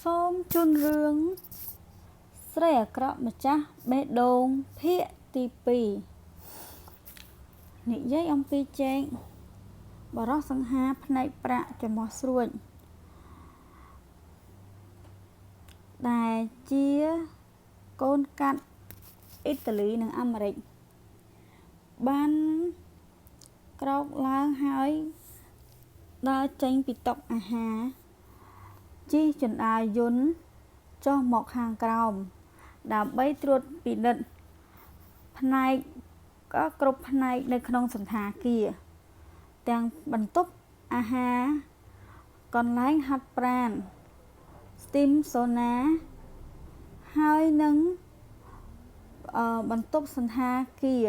សូមជូនរឿងស្រីអាក្រក់ម្ចាស់បេះដូងភាគទី2និយាយអំពីចែកបរោះសង្ហាផ្នែកប្រាក់ចំោះស្រួចដែលជាកូនកាត់អ៊ីតាលីនិងអាមេរិកបានក្រោកឡើងហើយដើរចេញពីតុអាហារជិះចណ្ដាលយន្តចុះមកខាងក្រោមដើម្បីត្រួតពិនិត្យផ្នែកក៏គ្រប់ផ្នែកនៅក្នុងសន្តាគារទាំងបន្ទប់អាហារកន្លែងហាត់ប្រាណស្ទីមសូណាហើយនឹងបន្ទប់សន្តាគារ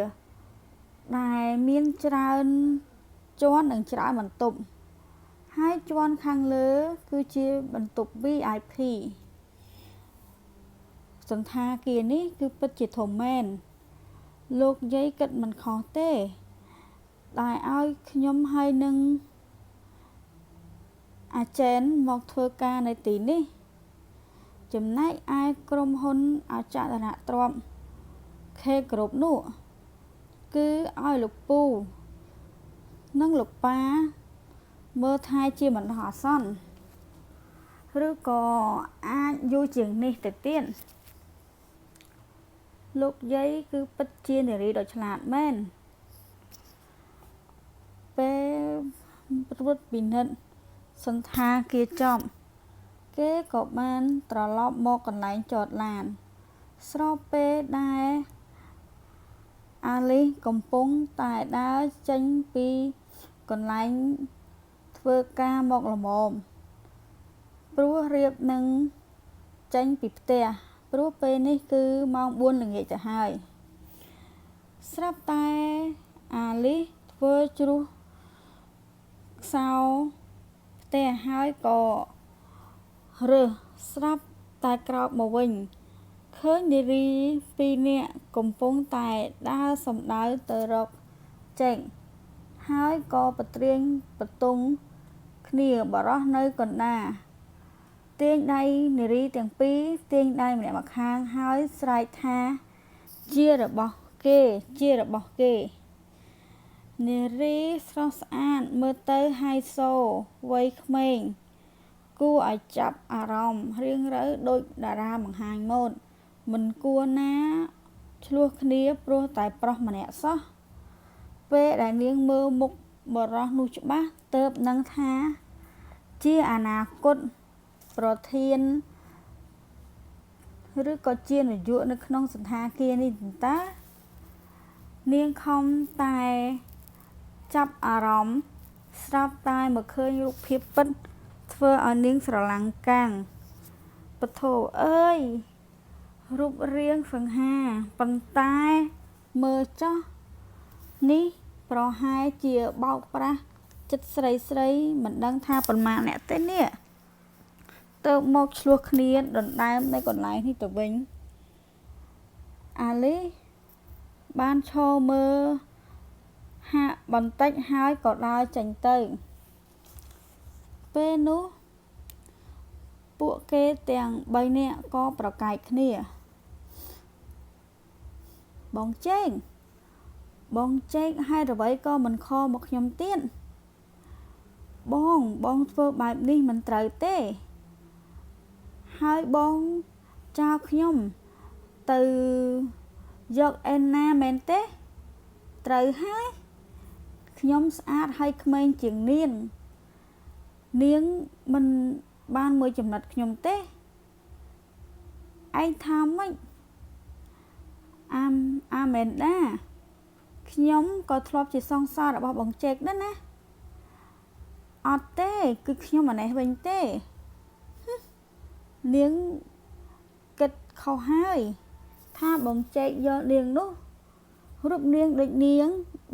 ដែលមានច្រើនជាន់និងច្រើនបន្ទប់ហើយជាន់ខាងលើគឺជាបន្ទប់ VIP សន្តាគារនេះគឺពិតជាធំមែនលោកយាយគិតមិនខុសទេដែលឲ្យខ្ញុំហើយនឹងអាចេនមកធ្វើការនៅទីនេះចំណែកឯក្រុមហ៊ុនអចលនទ្រព្យ K Group នោះគឺឲ្យលោកពូនិងលោកប៉ាមើលថែជាបណ្ដោះអាសន្នឬក៏អាចយូរជាងនេះទៅទៀតលោកយាយគឺពិតជានារីដ៏ឆ្លាតមែនពេលត្រួតពិនិត្យសន្តាគារចប់គេក៏បានត្រឡប់មកកន្លែងចតឡានស្របពេលដែលអាលីសកំពុងតែដើរចេញពីកន្លែងធ្វើការមកល្មមព្រោះរៀបនឹងចេញពីផ្ទះព្រោះពេលនេះគឺម៉ោង 4 ល្ងាចទៅហើយស្រាប់តែអាលីសធ្វើជ្រុះខ្សោផ្ទះហើយក៏រើសស្រាប់តែក្រោកមកវិញឃើញនារី2នាក់កំពុងតែដើរសំដៅទៅរកចេកហើយក៏ប្រទ្រៀងប្រទង់គ្នាបរោះនៅកណ្ដាលទាញដៃនារីទាំងពីរទាញដៃម្នាក់មកខាងហើយស្រែកថាជារបស់គេនារីស្រស់ស្អាតមើលទៅហៃសូវ័យក្មេងគួរឲ្យចាប់អារម្មណ៍រៀងរូវដូចតារាបង្ហាញម៉ូដមិនគួរណាឆ្លោះគ្នាព្រោះតែប្រុសម្នាក់សោះពេលដែលនាងមើលមុខបរោះនោះច្បាស់ទើបនឹងថាជាអនាគតប្រធានឬក៏ជានាយកនៅក្នុងសន្តាគារនេះតើនាងខំតែចាប់អារម្មណ៍ស្រាប់តែមកឃើញរូបភាពពិតធ្វើឲ្យនាងស្រឡាំងកាំងពធអើយរូបរាងសង្ហាប៉ុន្តែមើលចោះនេះប្រហែលជាបោកប្រាស់ចិត្តស្រីមិនដឹងថាប៉ុន្មានអ្នកទេនេះទៅមកឆ្លោះគ្នាដណ្ដើមនៅកន្លែងនេះទៅវិញអាលីបានឈរមើលហាក់បន្តិចហើយក៏ដើរចេញទៅពេលនោះពួកគេទាំង3នាក់ក៏ប្រកែកគ្នាបងចេកហេតុអ្វីក៏មិនខលមកខ្ញុំទៀតបងធ្វើបែបនេះមិនត្រូវទេហើយបងចោលខ្ញុំទៅយកអេនណាមែនទេត្រូវហើយខ្ញុំស្អាតហើយក្មេងជាងនាងមិនបានមួយចំណិតខ្ញុំទេឯងថាម៉េចអាមែនដាខ្ញុំក៏ធ្លាប់ជាសង្សាររបស់បងចេកដែរណាអត់ទេគឺខ្ញុំអានេះវិញទេនាងគិតខុសហើយថាបងចេកយកនាងនោះរូបនាងដូចនាង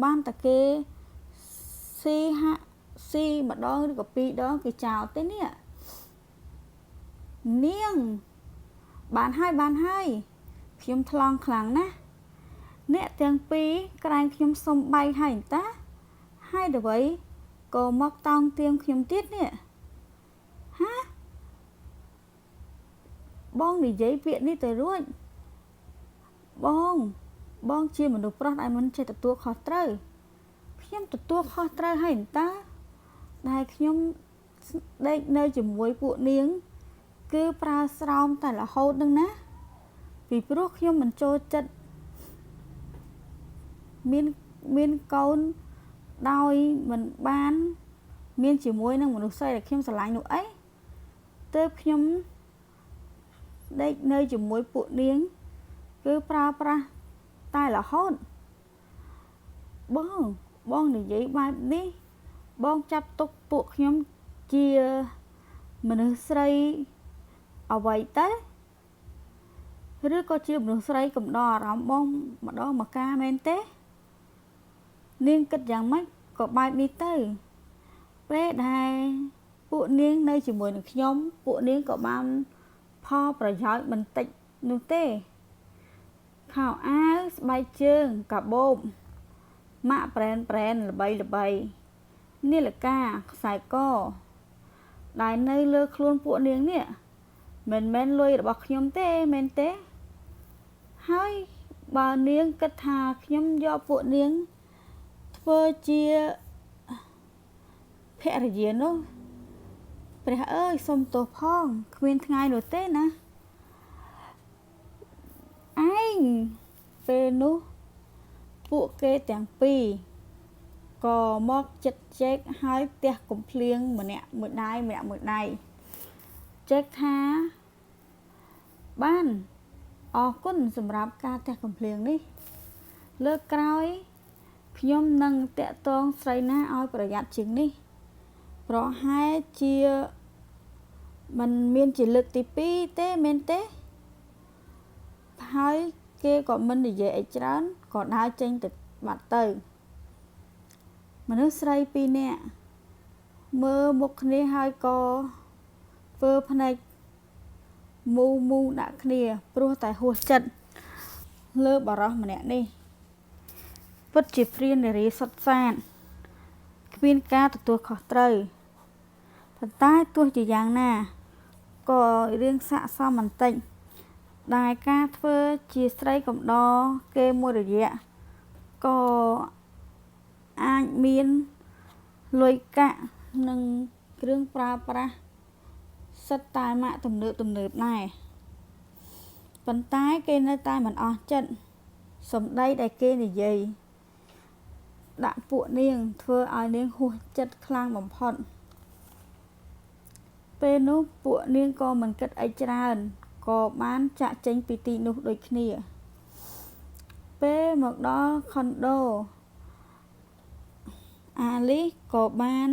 បានតែគេស៊ីម្ដងឬក៏2 ដងគេចោលទេនេះនាងបានហើយខ្ញុំថ្លង់ខ្លាំងណាស់អ្នកទាំងពីរក្រែងខ្ញុំសុំបែកហើយតាហើយអ្វីក៏មកតោងទាមខ្ញុំទៀតនេះហា បងនិយាយពាក្យនេះទៅរួចបងជាមនុស្សប្រុសដែលមិនចេះទទួលខុសត្រូវខ្ញុំទទួលខុសត្រូវហើយតើដែលខ្ញុំដេកនៅជាមួយពួកនាងគឺប្រើស្រោមតែរហូតនឹងណាពីព្រោះខ្ញុំមិនចូលចិត្តមានកូនដោយមិនបានមានជាមួយនឹងមនុស្សស្រីដែលខ្ញុំស្រឡាញ់នោះអីទើបខ្ញុំដេកនៅជាមួយពួកនាងគឺប្រើប្រាស់តែរហូតបងនិយាយបែបនេះបងចាប់ទុកពួកខ្ញុំជាមនុស្សស្រីអ្វីទៅឬក៏ជាមនុស្សស្រីកំដរអារម្មណ៍បងម្ដងម្កាលមែនទេនាងគិតយ៉ាងម៉េចក៏បែបនេះទៅពេលដែលពួកនាងនៅជាមួយនឹងខ្ញុំពួកនាងក៏បានផលប្រយោជន៍បន្តិចនោះទេខោអាវស្បែកជើងកាបូបម៉ាក់ប្រែនល្បីនាឡិកាខ្សែកដែលនៅលើខ្លួនពួកនាងនេះមិនមែនលុយរបស់ខ្ញុំទេមែនទេហើយបើនាងគិតថាខ្ញុំយកពួកនាងធ្វើជាភរិយានោះព្រះអើយសុំទោសផងគ្មានថ្ងៃនោះទេណាឯងពេលនោះពួកគេទាំងពីរក៏មកចិត្តជែកហើយផ្ទះកំភ្លៀងម្នាក់មួយដៃជែកថាបានអរគុណសម្រាប់ការផ្ទះកំភ្លៀងនេះលើកក្រោយខ្ញុំនឹងតាក់ទងស្រីណាឲ្យប្រយ័ត្នជាងនេះប្រហែលជាมันមានជាលើកទី2ទេមែនទេហើយគេក៏មិននិយាយអីច្រើនក៏ដើរចេញទៅបាត់ទៅមនុស្សស្រី2នាក់មើលមុខគ្នាហើយក៏ធ្វើភ្នែកមូដាក់គ្នាព្រោះតែហួសចិត្តលើបរោះម្នាក់នេះពិតជាព្រាននារីសុទ្ធសាធគ្មានការទទួលខុសត្រូវប៉ុន្តែទោះជាយ៉ាងណាក៏រឿងស័ក្តិសមបន្តិចដែលការធ្វើជាស្រីកំដរគេមួយរយៈក៏អាចមានលុយកាក់និងគ្រឿងប្រើប្រាស់សិតតែម៉ាក់ទំនើបដែរប៉ុន្តែគេនៅតែមិនអស់ចិត្តសម្ដីដែលគេនិយាយដាក់ពួកនាងធ្វើឲ្យនាងហួសចិត្តខ្លាំងបំផុតពេលនោះពួកនាងក៏មិនគិតអីច្រើនក៏បានចាក់ចេញពីទីនោះដូចគ្នាពេលមកដល់ខុនដូអាលីសក៏បាន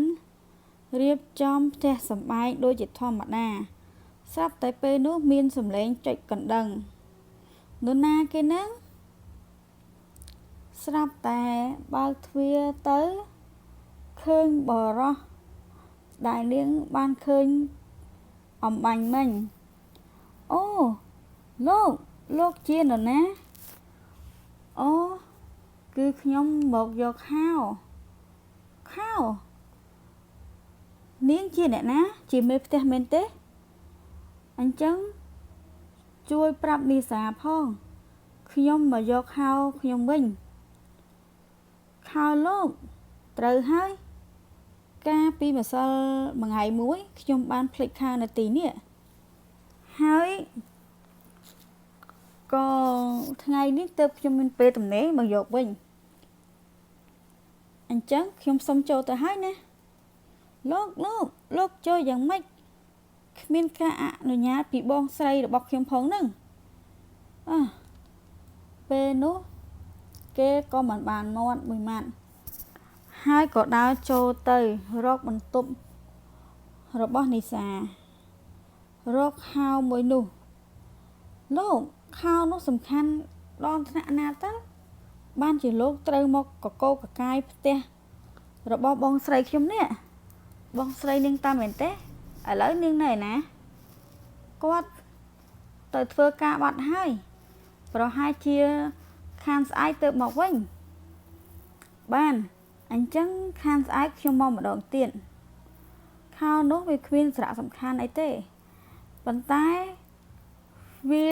រៀបចំផ្ទះសម្បែងដូចជាធម្មតាស្រាប់តែពេលនោះមានសំឡេងចុចកណ្ដឹងនរណាគេនឹងស្រាប់តែបើកទ្វារទៅឃើញបរោះដែលនាងបានឃើញអំបាញ់មិញអូលោកជានរណាអូគឺខ្ញុំមកយកខោនាងជាអ្នកណាជាមេផ្ទះមែនទេអញ្ចឹងជួយប្រាប់នីសាផងខ្ញុំមកយកខោខ្ញុំវិញខោលោកត្រូវហើយកាលពីម្សិលមួយថ្ងៃមួយខ្ញុំបានភ្លេចខោនៅទីនេះហើយក៏ថ្ងៃនេះទើបខ្ញុំមានពេលទំនេរមកយកវិញអញ្ចឹងខ្ញុំសុំចូលទៅហើយណាលោកចូលយ៉ាងម៉េចគ្មានការអនុញ្ញាតពីបងស្រីរបស់ខ្ញុំផងហ្នឹងពេលនោះគេក៏មិនបានមាត់មួយម៉ាត់ហើយក៏ដើរចូលទៅរកបន្ទប់របស់នីសារកខោមួយនោះលោកខោនោះសំខាន់ដល់ថ្នាក់ណាទៅបានជាលោកត្រូវមកកកកកាយផ្ទះរបស់បងស្រីខ្ញុំនេះបងស្រីនាងតាមែនទេឥឡូវនាងនៅណាគាត់ទៅធ្វើការបាត់ហើយប្រហែលជាខានស្អែកទៅមកវិញបានអញ្ចឹងខានស្អែកខ្ញុំមកម្ដងទៀតខោនោះវាគ្មានសារៈសំខាន់អីទេប៉ុន្តែ វា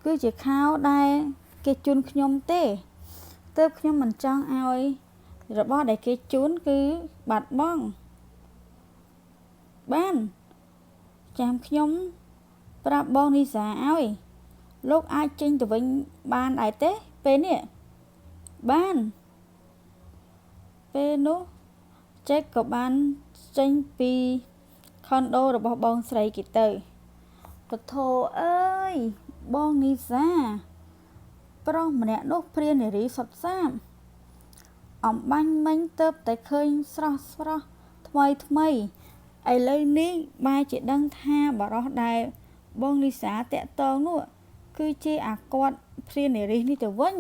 គឺជាខោដែលគេជូនខ្ញុំទេទើបខ្ញុំមិនចង់ឲ្យរបស់ដែលគេជូនគឺបាត់បង់បានចាំខ្ញុំប្រាប់បងនីសាឲ្យលោកអាចចេញទៅវិញបានដែរទេពេលនេះបានពេលនោះចេកក៏បានចេញពីខុនដូរបស់បងស្រីគេទៅពធអើយបងនីសាប្រុសម្នាក់នោះព្រានារីសុតសាមអំបាញ់មិញទៅតែឃើញស្រស់ថ្មីឥឡូវនេះបែរជាដឹងថាបរោះដែលបងនីសាតាក់តងនោះគឺជាអាគាត់ព្រានារីនេះទៅវិញ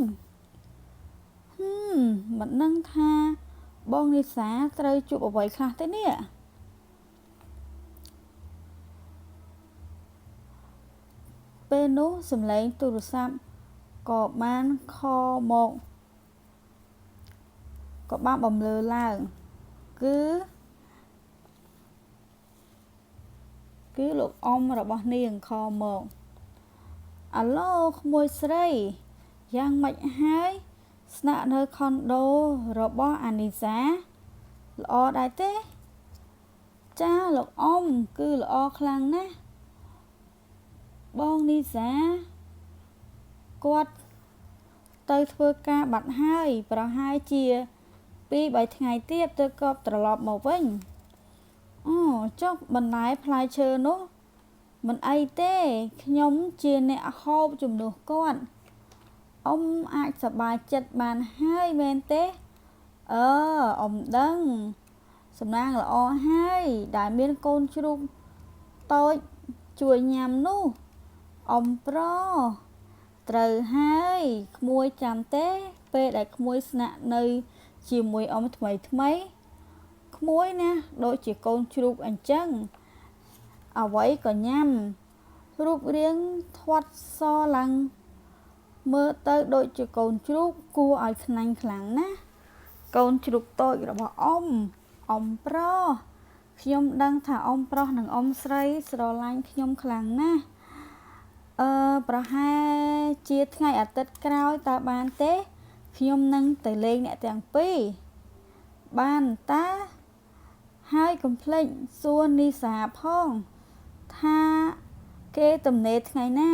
មិនដឹងថាបងនីសាត្រូវជួបអ្វីខ្លះទេនេះពេលនោះសំឡេងទូរស័ព្ទក៏បានខមកក៏បានបំលើឡើងគឺលោកអ៊ំរបស់នាងខមកអាឡូក្មួយស្រីយ៉ាងម៉េចហើយស្នាក់នៅខុនដូរបស់អានីសាល្អដែរទេចាលោកអ៊ំគឺល្អខ្លាំងណាស់បងនីសាគាត់ទៅធ្វើការបាត់ហើយប្រហែលជា2-3ថ្ងៃទៀតទើបក៏ត្រឡប់មកវិញចុះបន្លែផ្លែឈើនោះមិនអីទេខ្ញុំជាអ្នកហូបជំនួសគាត់អ៊ំអាចសប្បាយចិត្តបានហើយមែនទេអ៊ំដឹងសំណាងល្អហើយដែលមានកូនជ្រូកតូចជួយញ៉ាំនោះអ៊ំប្រុសត្រូវហើយក្មួយចាំទេពេលដែលក្មួយស្នាក់នៅជាមួយអ៊ំថ្មីក្មួយណាដូចជាកូនជ្រូកអញ្ចឹងអ្វីក៏ញ៉ាំរូបរាងធាត់សឡើងមើលទៅដូចជាកូនជ្រូកគួរឲ្យខ្លាញ់ខ្លាំងណាស់កូនជ្រូកតូចរបស់អ៊ំប្រុសខ្ញុំដឹងថាអ៊ំប្រុសនិងអ៊ំស្រីស្រឡាញ់ខ្ញុំខ្លាំងណាស់ប្រហែលជាថ្ងៃអាទិត្យក្រោយតើបានទេខ្ញុំនឹងទៅលេងអ្នកទាំងពីរបានតាហើយកុំភ្លេចសួរនីសាផងថាគេទំនេរថ្ងៃណា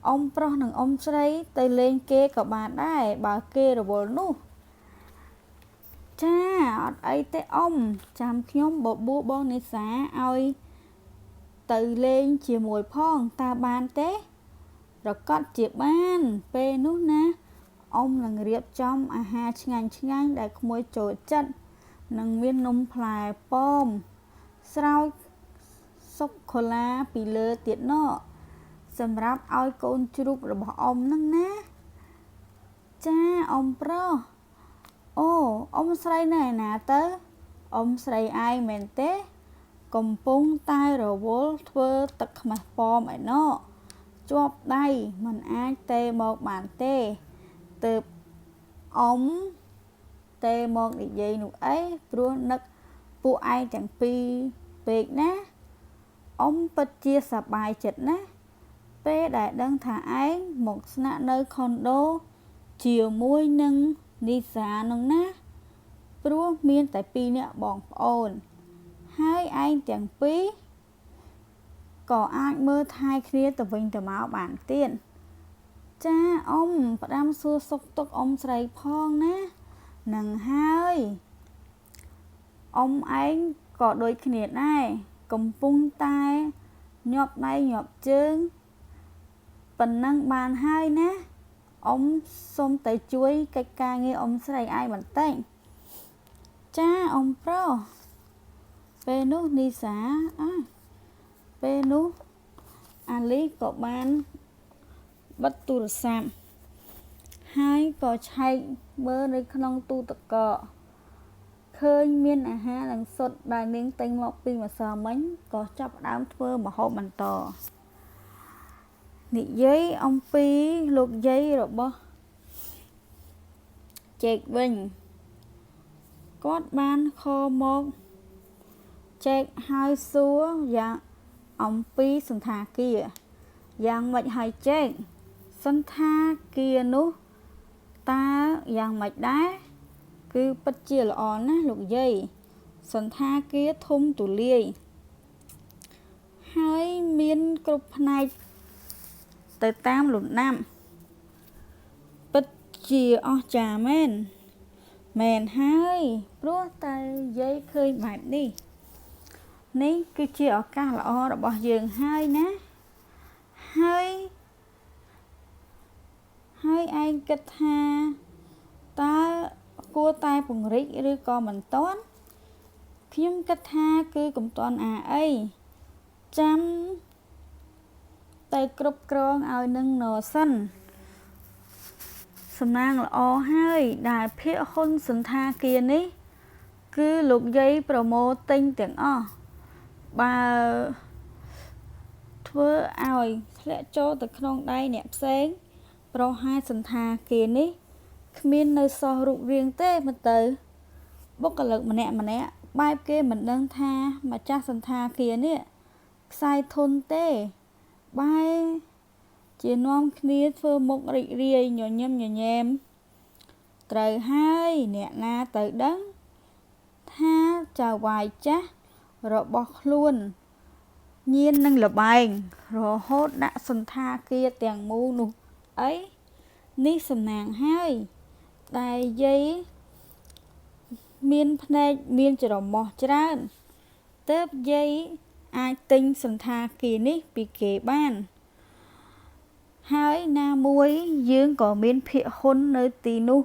អ៊ំប្រុសនិងអ៊ំស្រីទៅលេងគេក៏បានដែរបើគេរវល់នោះចាអត់អីទេអ៊ំចាំខ្ញុំបបួលបងនេសាឲ្យទៅលេងជាមួយផងតើបានទេប្រកាសជាបានពេលនោះណាអ៊ំនឹងរៀបចំអាហារឆ្ងាញ់ដែលក្មួយចូលចិត្តនឹងមាននំផ្លែប៉ោមស្រោចសូកូឡាពីលើទៀតណោះសម្រាប់ឲ្យកូនជ្រូករបស់អ៊ំហ្នឹងណាចាអ៊ំប្រុសអូអ៊ំស្រីនៅឯណាទៅអ៊ំស្រីឯងមែនទេកំពុងតែរវល់ធ្វើទឹកខ្មេះប៉ោមឯណោះជាប់ដៃមិនអាចទេមកបានទេទើបអ៊ំទេមកនិយាយនោះអីព្រោះនឹកពួកឯងទាំងពីរពេកណាអ៊ំពិតជាសប្បាយចិត្តណាស់ពេលដែលដឹងថាឯងមកស្នាក់នៅខុនដូជាមួយនឹងនីសានោះណាព្រោះមានតែ2នាក់បងប្អូនហើយឯងទាំងពីរក៏អាចមើលថែគ្នាទៅវិញទៅមកបានទៀតចាអ៊ំផ្ដាំសួរសុខទុក្ខអ៊ំស្រីផងណានឹងហើយអ៊ំឯងក៏ដូចគ្នាដែរកំពុងតែញាប់ដៃញាប់ជើងប៉ុណ្ណឹងបានហើយណាអ៊ំសុំទៅជួយកិច្ចការងារអ៊ំស្រីឯងបន្តិចចាអ៊ំប្រុសពេលនោះនីសាពេលនោះអាលីក៏បានបិទទូរស័ព្ទហើយក៏ឆែកមើលនៅក្នុងទូទឹកកកឃើញមានអាហារនិងសុទ្ធដែលនាងទិញមកពីម្សិលមិញក៏ចាប់ផ្ដើមធ្វើម្ហូបបន្តនិយាយអំពីលោកយាយរបស់ចេកវិញគាត់បានខមកចេកហើយសួរយ៉ាងអំពីសន្តាគារ យ៉ាងម៉េចហើយចេកសន្តាគារនោះតើយ៉ាងម៉េចដែរគឺពិតជាល្អណាស់លោកយាយសន្តាគារធំទូលាយហើយមានគ្រប់ផ្នែកទៅតាមលំដាប់ពិតជាអស្ចារ្យមែនហើយព្រោះតែយាយឃើញបែបនេះគឺជាឱកាសល្អរបស់យើងហើយណាហើយឯងគិតថាតើគួរតែពង្រីកឬក៏មិនទាន់ខ្ញុំគិតថាគឺកុំទាន់អីចាំទៅគ្រប់គ្រងឲ្យនឹងណសិនសំណាងល្អហើយដែលភាគហ៊ុនសន្តាគារនេះគឺលោកយាយប្រមូលទិញទាំងអស់បើធ្វើឲ្យធ្លាក់ចូលទៅក្នុងដៃអ្នកផ្សេងប្រហែលសន្តាគារនេះគ្មាននៅសោះរូបរាងទេមើលទៅបុគ្គលិកម្នាក់បែបគេមិនដឹងថាម្ចាស់សន្តាគារនេះខ្សែធនទេបែរជានាំគ្នាធ្វើមុខរីករាយញញឹមញញែមត្រូវហើយអ្នកណាទៅដឹងថាចៅវាយចាស់របស់ខ្លួនញៀននឹងលបែងរហូតដាក់សន្តាគារទាំងមូលនោះអីនេះសំណាងហើយដែលយាយមានភ្នែកមានច្រមុះច្រើនទើបយាយអាចទិញសន្តាគារនេះពីគេបានហើយណាមួយយើងក៏មានភាគហ៊ុននៅទីនោះ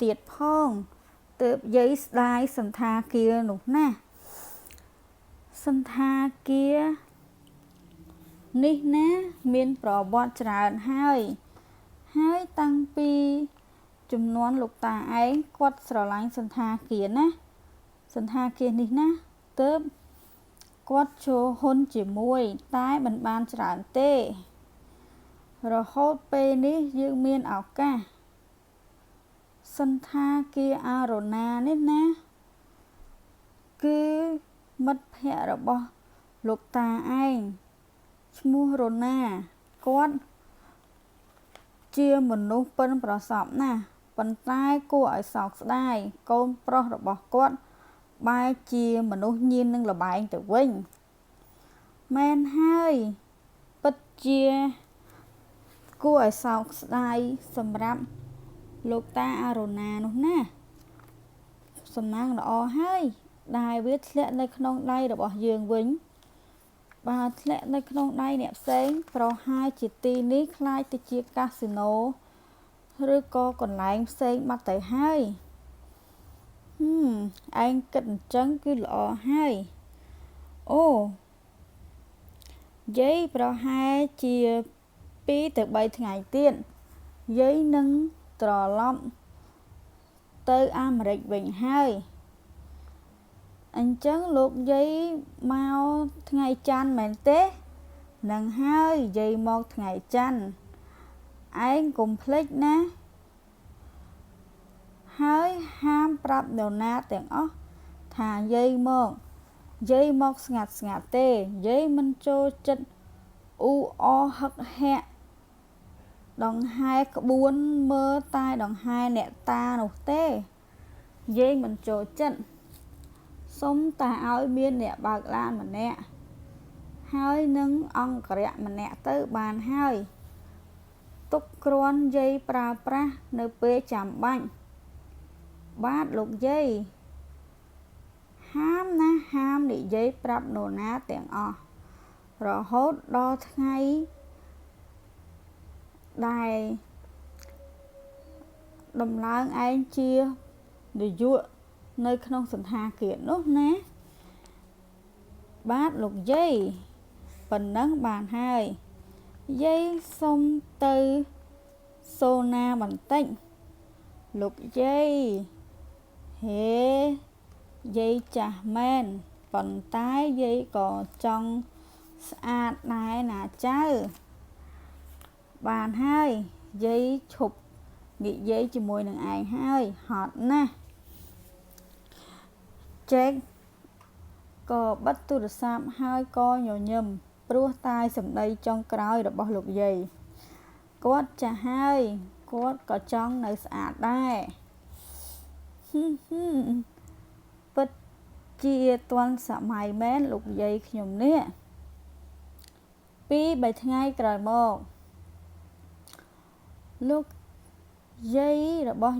ទៀតផងទើបយាយស្ដាយសន្តាគារនោះណាសន្តាគារនេះណាមានប្រវត្តិច្រើនហើយតាំងពីជំនាន់លោកតាឯងគាត់ស្រឡាញ់សន្តាគារណាសន្តាគារនេះណាទើបគាត់ចូលហ៊ុនជាមួយតែមិនបានច្រើនទេរហូតពេលនេះយើងមានឱកាសសន្តាគារអារ៉ូណានេះណាគឺមិត្តភក្តិរបស់លោកតាឯងឈ្មោះរ៉ូណាគាត់ជាមនុស្សប៉ិនប្រសប់ណាស់ប៉ុន្តែគួរឲ្យសោកស្ដាយកូនប្រុសរបស់គាត់បែរជាមនុស្សញៀននឹងលបែងទៅវិញមែនហើយពិតជាគួរឲ្យសោកស្ដាយសម្រាប់លោកតាអារ៉ូណានោះណាសំណាងល្អហើយដែលវាធ្លាក់នៅក្នុងដៃរបស់យើងវិញបើធ្លាក់នៅក្នុងដៃអ្នកផ្សេងប្រហែលជាទីនេះខ្លាចទៅជាកាស៊ីណូឬក៏កន្លែងផ្សេងបាត់ទៅហើយឯងគិតអញ្ចឹងគឺល្អហើយអូយាយប្រហែលជា2 ទៅ 3 ថ្ងៃទៀតយាយនឹងត្រឡប់ទៅអាមេរិកវិញហើយអញ្ចឹងលោកយាយមកថ្ងៃច័ន្ទមែនទេនឹងហើយយាយមកថ្ងៃច័ន្ទឯងកុំភ្លេចណាហើយហាមប្រាប់នរណាទាំងអស់ថាយាយមកស្ងាត់ទេយាយមិនចូលចិត្តអ៊ូអហឹកហាក់ដង្ហែក្បួនមើលតែដង្ហែអ្នកតានោះទេយាយមិនចូលចិត្តសុំតែឲ្យមានអ្នកបើកឡានម្នាក់ហើយនឹងអង្គរៈម្នាក់ទៅបានហើយទុកគ្រាន់យាយប្រើប្រាស់នៅពេលចាំបាច់បាទលោកយាយហាមនិយាយប្រាប់នរណាទាំងអស់រហូតដល់ថ្ងៃដែលដំឡើងឯងជានាយកនៅក្នុងសន្តាគារនោះណាបាទលោកយាយប៉ុណ្ណឹងបានហើយយាយសុំទៅសូណាបន្តិចលោកយាយហេយាយចាស់មែនប៉ុន្តែយាយក៏ចង់ស្អាតដែរណាចៅបានហើយយាយឈប់និយាយជាមួយនឹងឯងហើយហត់ណាស់ចេក ក៏បិទទូរស័ព្ទហើយក៏ញញឹមព្រោះតែសម្ដីចុងក្រោយរបស់លោកយាយគាត់ចាស់ហើយគាត់ក៏ចង់នៅស្អាតដែរពិតជាទាន់សម័យមែនលោកយាយខ្ញុំនេះ2-3ថ្ងៃក្រោយមកលោកយាយរបស់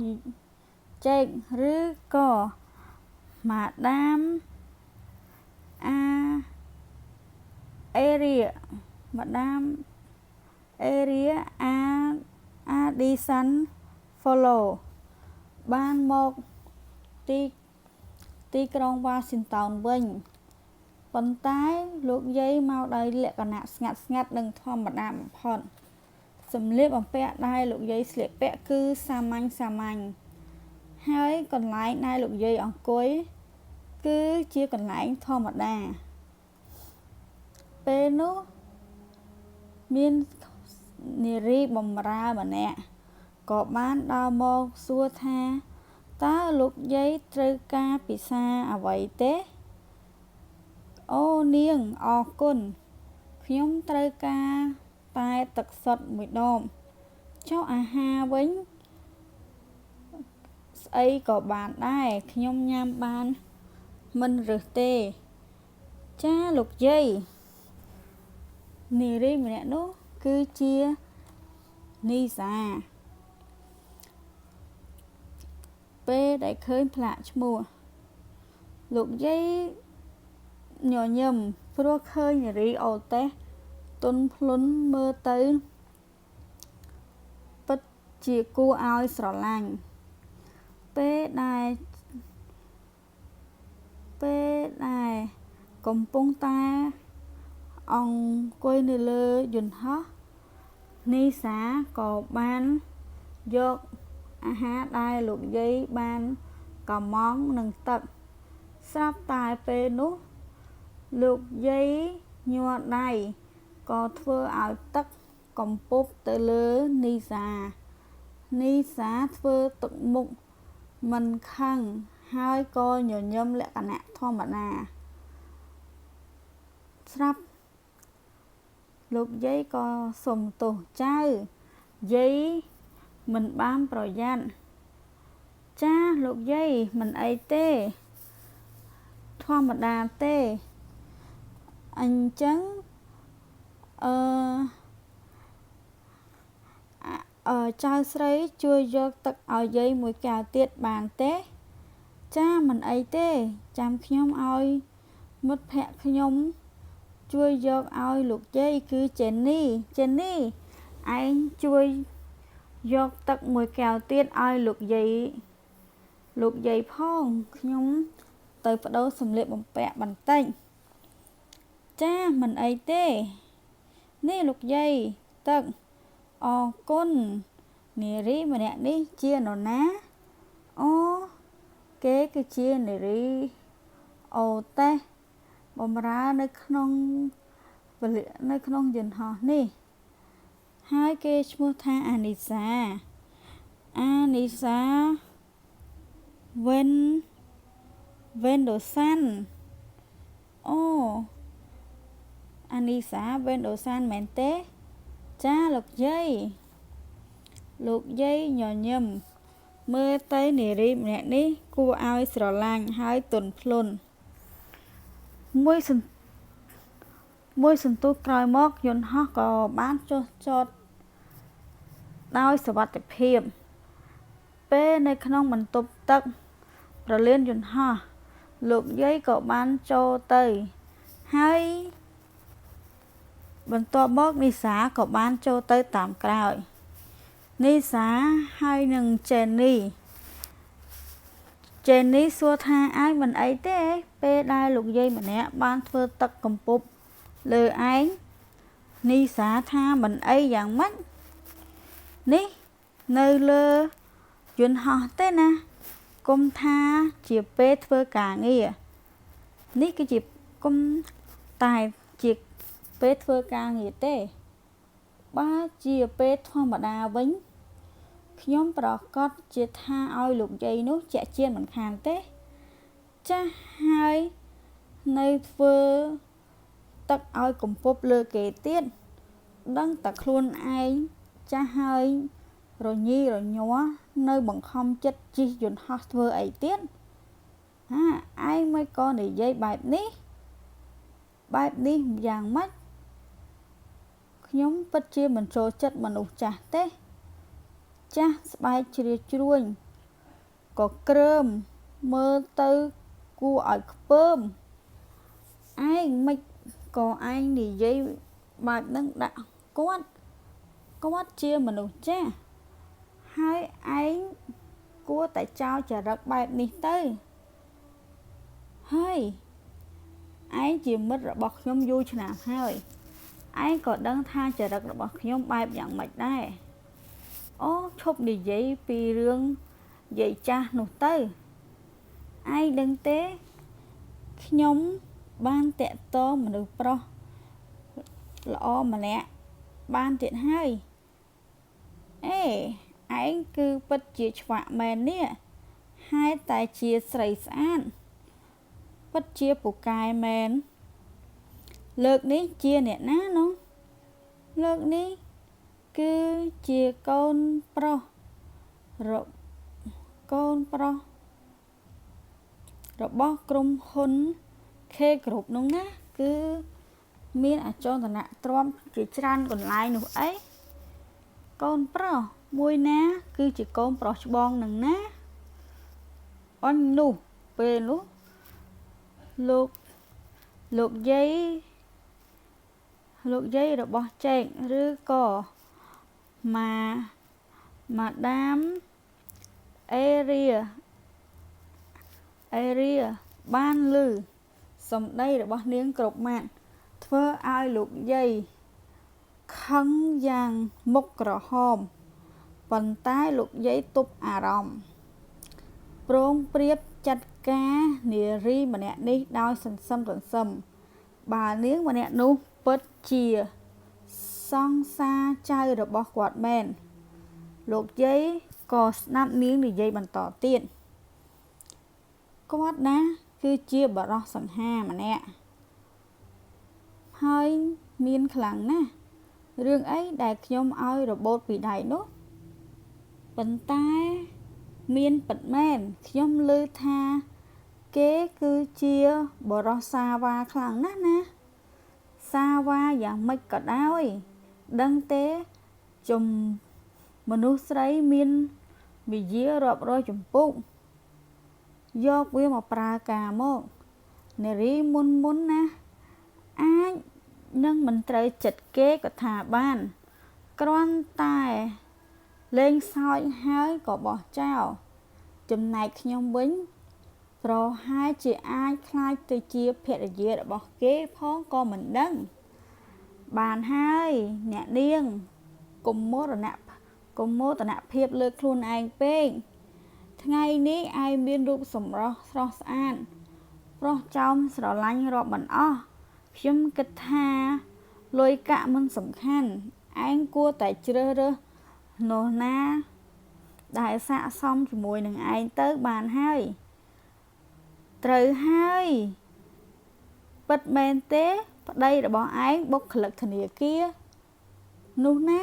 ចេកឬក៏ម៉ាដាមអេរីអាឌីសាន់ហ្វូឡូបានមកទីក្រុងវ៉ាស៊ីនតោនវិញប៉ុន្តែលោកយាយមកដោយលក្ខណៈស្ងាត់និងធម្មតាបំផុតសម្លៀកបំពាក់ដែលលោកយាយស្លៀកពាក់គឺសាមញ្ញហើយកន្លែងដែលលោកយាយអង្គុយគឺជាកន្លែងធម្មតាពេលនោះមាននារីបម្រើម្នាក់ក៏បានដើរមកសួរថាតើលោកយាយត្រូវការពិសាអ្វីទេអូនាងអរគុណខ្ញុំត្រូវការតែទឹកសុទ្ធមួយដបចុះអាហារវិញស្អីក៏បានដែរខ្ញុំញ៉ាំបានមិនរើសទេចាលោកយាយនារីម្នាក់នោះគឺជានីសាពេលដែលឃើញផ្លាកឈ្មោះលោកយាយញញឹមព្រោះឃើញនារីអូតេសទន់ភ្លន់មើលទៅពិតជាគួរឲ្យស្រឡាញ់ពេលដែលកំពុងតែអង្គុយនៅលើយន្តហោះនីសាក៏បានយកអាហារដែលលោកយាយបានកម្មង់នឹងទឹកស្រាប់តែពេលនោះលោកយាយញ័រដៃក៏ធ្វើឲ្យទឹកកំពប់ទៅលើនីសាធ្វើទឹកមុខមិនខឹងហើយក៏ញញឹមលក្ខណៈធម្មតាស្រាប់លោកយាយក៏សុំទោសចៅយាយមិនបានប្រយ័ត្នចាលោកយាយមិនអីទេធម្មតាទេអញ្ចឹងចៅស្រីជួយយកទឹកឲ្យយាយមួយកែវទៀតបានទេចាមិនអីទេចាំខ្ញុំឲ្យមិត្តភក្តិខ្ញុំជួយយកឲ្យលោកយាយគឺចេននីឯងជួយយកទឹកមួយកែវទៀតឲ្យលោកយាយផងខ្ញុំទៅបដូរសម្លៀកបំពាក់បន្តិចចាមិនអីទេនេះលោកយាយទឹកអរគុណនារីម្នាក់នេះជានរណាអូគេគឺជានារីអូតេសបម្រើនៅក្នុងយន្តហោះនេះហើយគេឈ្មោះថាអានីសាវេនដូសាន់អូអានីសាវេនដូសាន់មែនទេចាលោកយាយញញឹមមើលទៅនារីម្នាក់នេះគួរឲ្យស្រឡាញ់ហើយទន់ភ្លន់មួយសន្ទុះក្រោយមកយន្តហោះក៏បានចុះចតដោយសុវត្ថិភាពពេលនៅក្នុងបន្ទប់ទឹកប្រលានយន្តហោះលោកយាយក៏បានចូលទៅហើយបន្ទាប់មកនីសាក៏បានចូលទៅតាមក្រោយនីសាហើយនឹងចេននីសួរថាឯងមិនអីទេពេលដែលលោកយាយម្នាក់បានធ្វើទឹកកំពប់លើឯងនីសាថាមិនអីយ៉ាងម៉េចនេះនៅលើយន្តហោះទេណាគុំថាជាពេលធ្វើការងារនេះគឺជាគុំតែជាពេលធ្វើការងារទេបើជាពេលធម្មតាវិញខ្ញុំប្រកាសជាថាឲ្យលោកយាយនោះជាក់ជាមិនខានទេចាស់ហើយ នៅធ្វើទឹកឲ្យកំពប់លើគេទៀតដឹងតែខ្លួនឯងចាស់ហើយរញីរញ័រនៅបង្ខំចិត្តជិះយន្តហោះធ្វើអីទៀតឯងមិនក៏និយាយបែបនេះយ៉ាងម៉េចខ្ញុំពិតជាមិនចូលចិត្តមនុស្សចាស់ទេចាស់ស្បែកជ្រាលជ្រួញក៏គ្រើមមើលទៅគួរឲ្យខ្ពើមឯងមិនក៏ឯងនិយាយបែបហ្នឹងដាក់គាត់ជាមនុស្សចាស់ហើយឯងគួរតែចោលចរិតបែបនេះទៅហើយឯងជាមិត្តរបស់ខ្ញុំយូរឆ្នាំហើយឯងក៏ដឹងថាចរិតរបស់ខ្ញុំបែបយ៉ាងម៉េចដែរអូឈប់និយាយពីរឿងយាយចាស់នោះទៅឯងដឹងទេខ្ញុំបានតាក់ទងមនុស្សប្រុសល្អម្នាក់បានទៀតហើយឯងគឺពិតជាឆ្វាក់មែននេះហេតុតែជាស្រីស្អាតពិតជាពូកែមែនលើកនេះជាអ្នកណានោះលើកនេះគឺជាកូនប្រុសរបស់ក្រុមហ៊ុន K Group នោះណាគឺមានអចលនៈទ្រាំជាច្រើនកន្លែងនោះអីកូនប្រុសមួយណាគឺជាកូនប្រុសច្បងនឹងណាអញនោះពេលនោះលោកយាយរបស់ចេកឬក៏ម៉ាដាមអេរីបានឮសម្ដីរបស់នាងគ្រប់ម៉ាត់ធ្វើឲ្យលោកយាយខឹងយ៉ាងមុខក្រហមប៉ុន្តែលោកយាយទប់អារម្មណ៍ព្រមព្រៀបចាត់ការនារីម្នាក់នេះដោយសន្សឹមបើនាងម្នាក់នោះពិតជាសង្សារចៅរបស់គាត់មែនលោកយាយក៏ស្ដាប់នាងនិយាយបន្តទៀតគាត់ណាគឺជាបរិសសង្ហាម្នាក់ហើយមានខ្លាំងណាស់រឿងអីដែលខ្ញុំឲ្យរបូតពីដៃនោះប៉ុន្តែមានពិតមែនខ្ញុំឮថាគេគឺជាបរិសសាវ៉ាខ្លាំងណាស់ណាសាវ៉ាយ៉ាងម៉េចក៏ដោយដឹងទេមនុស្សស្រីមានវិយារាប់រយចម្ពោះយកវាមកប្រើការមកនារីមុនណាអាចនឹងមិនត្រូវចិត្តគេក៏ថាបានគ្រាន់តែលេងសើចហើយក៏បោះចោលចំណែកខ្ញុំវិញប្រហែលជាអាចខ្លាចទៅជាភរិយារបស់គេផងក៏មិនដឹងបានហើយអ្នកនាងកុំមោទនភាពលើខ្លួនឯងពេកថ្ងៃនេះឯងមានរូបសម្រស់ស្រស់ស្អាតប្រុសចោមស្រឡាញ់រាប់មិនអស់ខ្ញុំគិតថាលុយកាក់មិនសំខាន់ឯងគួរតែជ្រើសរើសនោះណាដែលស័ក្តិសមជាមួយនឹងឯងទៅបានហើយត្រូវហើយពិតមែនទេប្តីរបស់ឯងបុគ្គលិកធនាគារនោះណា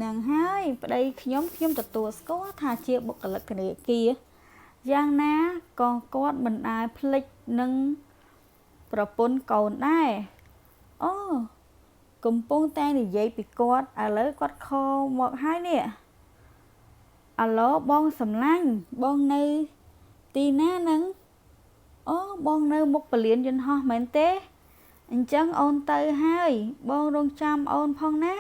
នឹងហើយប្តីខ្ញុំទទួលស្គាល់ថាជាបុគ្គលិកធនាគារយ៉ាងណាក៏គាត់មិនដែលភ្លេចនឹងប្រពន្ធកូនដែរអូកំពុងតែនិយាយពីគាត់ឥឡូវគាត់ខលមកហើយនេះអាឡូបងសំឡាញ់បងនៅទីណានឹងអូបងនៅមុខពលានយន្តហោះមែនទេអញ្ចឹងអូនទៅហើយបងរងចាំអូនផងណា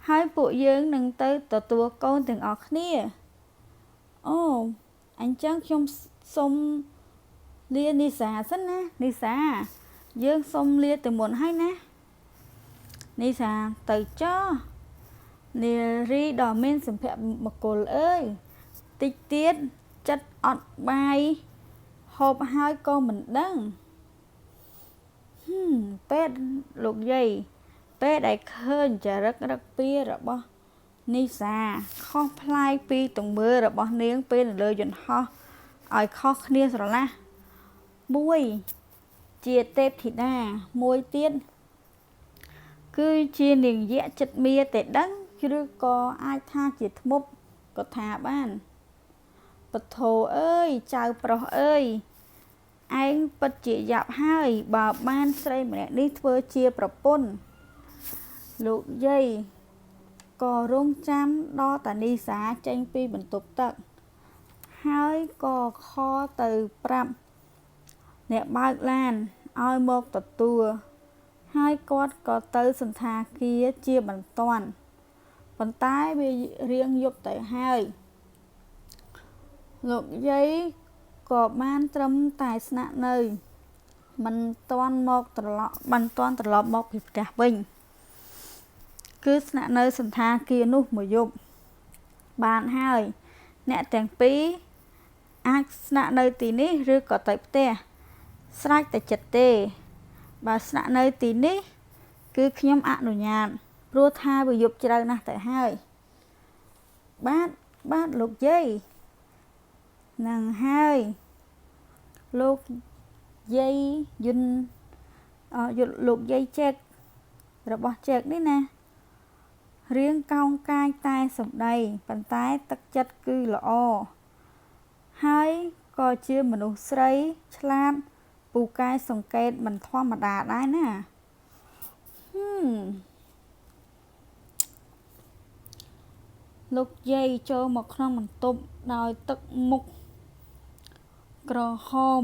ហើយពួកយើងនឹងទៅទទួលកូនទាំងអស់គ្នាអូអញ្ចឹងខ្ញុំសូមលានីសាសិនណានីសាយើងសូមលាទៅមុនហើយណានីសាទៅចោនារីដ៏មានសម្ភមង្គលអើយតិចទៀតចិត្តអត់បាយហូបហើយក៏មិនដឹងពេលលោកយាយពេលដែលឃើញចរិតរឹកពីរបស់នីសាខុសប្លែកពីទង្វើរបស់នាងពេលនៅលើយន្តហោះឲ្យខុសគ្នាស្រឡះមួយ ជាទេពធីតាមួយទៀតគឺជានាងយក្សចិត្តមាតែដឹងឬក៏អាចថាជាធ្មប់ក៏ថាបានពធអើយចៅប្រុសអើយឯងពិតជាយ៉ាប់ហើយបើបានស្រីម្នាក់នេះធ្វើជាប្រពន្ធលោកយាយក៏រងចាំដល់តានីសាចេញពីបន្ទប់ទឹកហើយក៏ខទៅប្រាប់អ្នកបើកឡានឲ្យមកទទួលហើយគាត់ក៏ទៅសន្តាគារជាបន្ទាន់ប៉ុន្តែវារៀងយប់ទៅហើយលោកយាយក៏បានត្រឹមតែស្នាក់នៅមិនទាន់ត្រឡប់មកពីផ្ទះវិញគឺស្នាក់នៅសន្តាគារនោះមួយយប់បានហើយអ្នកទាំងពីរអាចស្នាក់នៅទីនេះឬក៏ទៅផ្ទះស្រេចតែចិត្តទេបើស្នាក់នៅទីនេះគឺខ្ញុំអនុញ្ញាតព្រោះថាវាយប់ជ្រៅណាស់ទៅហើយបាទលោកយាយនឹងហើយលោកយាយលោកយាយចេករបស់ចេកនេះណារៀងកោងកាយតែសម្ដីប៉ុន្តែទឹកចិត្តគឺល្អហើយក៏ជាមនុស្សស្រីឆ្លាតពូកែសង្កេតមិនធម្មតាដែរណាលោកយាយចូលមកក្នុងបន្ទប់ដោយទឹកមុខក្រហម